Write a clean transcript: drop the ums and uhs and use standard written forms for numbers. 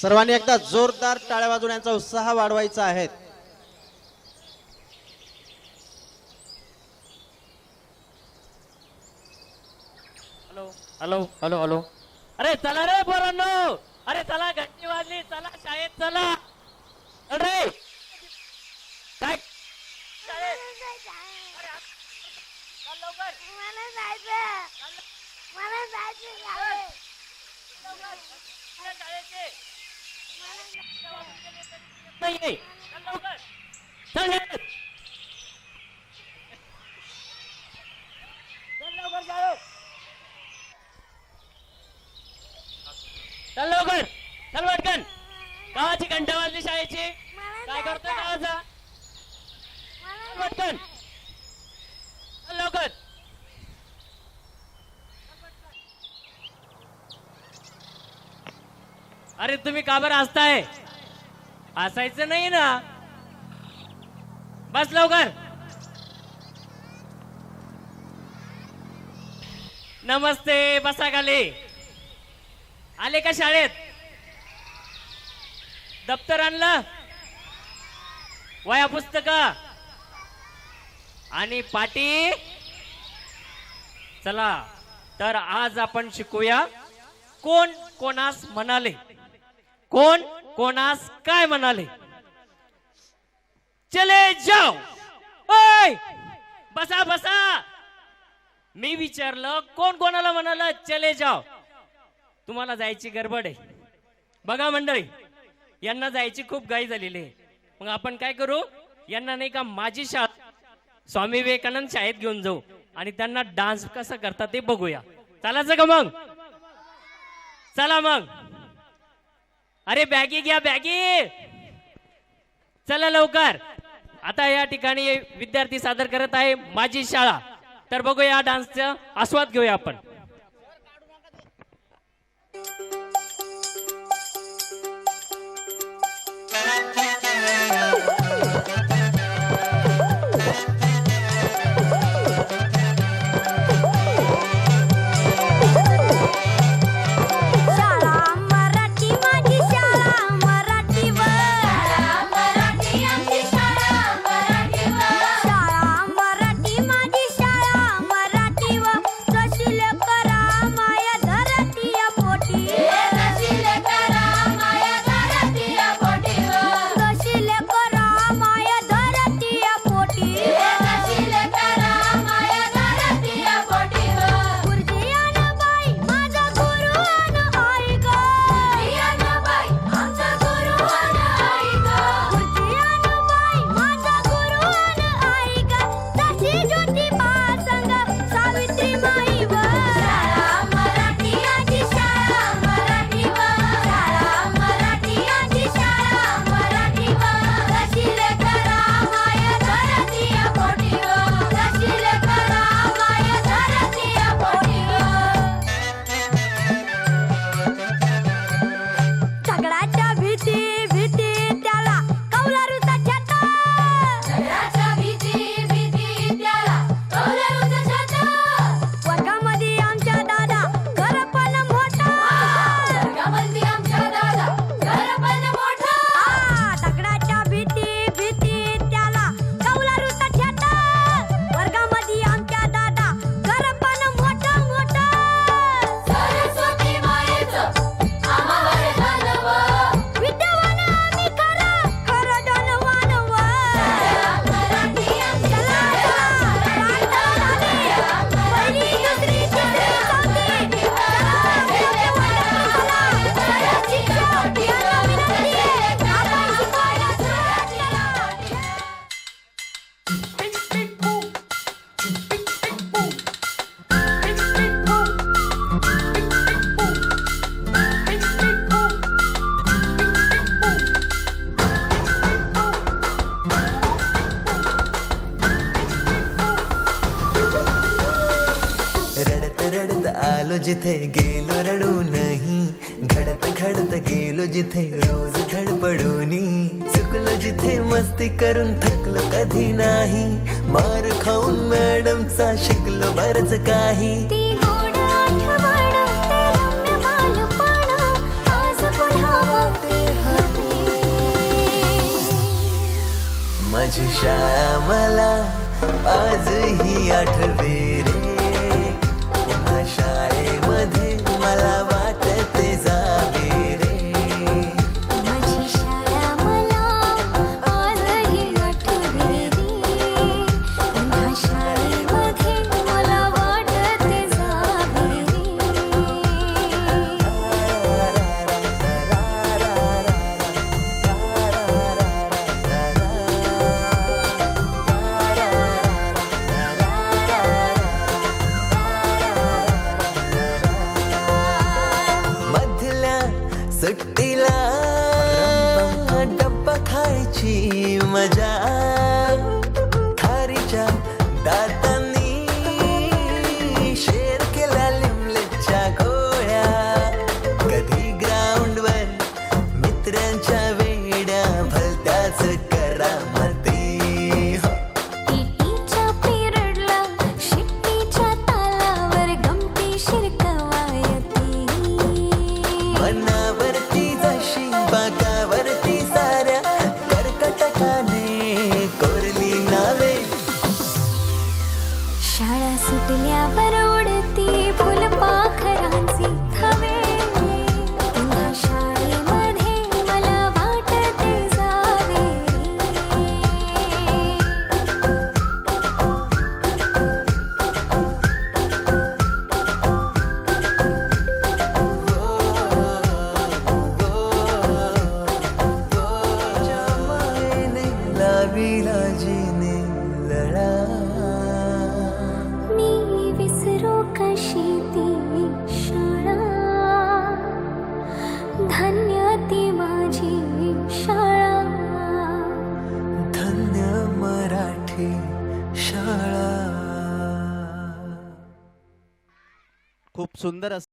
सर्वांनी एकदा जोरदार टाळ्या वाजवून यांचा उत्साह वाढवायचा आहे। हॅलो हॅलो हॅलो हॅलो, अरे चला रे पोरांनो, अरे चला घंटी वाजली, चला शाळेत चला। अरे काय नाही चल लवकर, चल लवकर, चल पटकन। गावाची घंटा वाजली शाळेची, काय करतोय गावाचा? पटकन चल लवकर। अरे तुम्ही का बरं हसताय? हसायचं नाही ना, बस लवकर। नमस्ते, बसा खाली। आले का शाळेत? दप्तर आणलं, वह्या पुस्तक आणि पाटी? चला तर आज आपण शिकूया कोण कोणास म्हणाले, कोण कोणास काय म्हणाले। चले जाओ। ओय बसा बसा, मी विचारलं कोण कोणाला म्हणाला चले जाओ? तुम्हाला जायची गडबड आहे बघा मंडळी, यांना जायची खूप घाई झालेली आहे। मग आपण काय करू, यांना नाही का माझी शाळा स्वामी विवेकानंद शाळेत घेऊन जाऊ आणि त्यांना डान्स कसं करतात ते बघूया। चालायचं का मग? चला मग। अरे बॅगी घ्या, बॅगी, चला लवकर। आता या ठिकाणी विद्यार्थी सादर करत आहे माझी शाळा, तर बघूया डान्सचा आस्वाद घेऊया आपण। आलो जिथे गेलो रडू नहीं, घडत घडत गेलो जिथे रोज धडपडूनी, चुकलो जिथे मस्ती करून थकलो कधी नाही, मार खाऊन मॅडमचा शिकलो बरच काही। ती गोड आठवण, ते रम्य बालपण, आज पुन्हा वाटे हवे. माझी शाळा मला आजही आठवे रे. पुन्हा शाळेमध्ये मला वाटते जावे रे. माझी शाळा मला आजही आठवे रे. पुन्हा शाळेमध्ये मला वाटते जावे रे. मधल्या सुट्टीला डब्बा खायची मजा. खारीच्या दातांनी शेर केला लिमलेटच्या गोळ्या. कधी ग्राउंडवर मित्रांच्या वेड्या भलत्याच करामती. पीटीच्या पिरियडला शिट्टीच्या तालावर गमती शिरकवायती. मनावरती जशी बागावरती साऱ्या कर्कटकाने कोरली नावे. शाळा सुटल्यावर उडती फुलपाखरांची थवे. पुन्हा शाळेमध्ये मला वाटते जावे रे. मायेने लाविला जिने लळा. मी विसरू कशी ती शाळा. धन्य ती माझी शाळा. धन्य मराठी शाळा. खूप सुंदर असं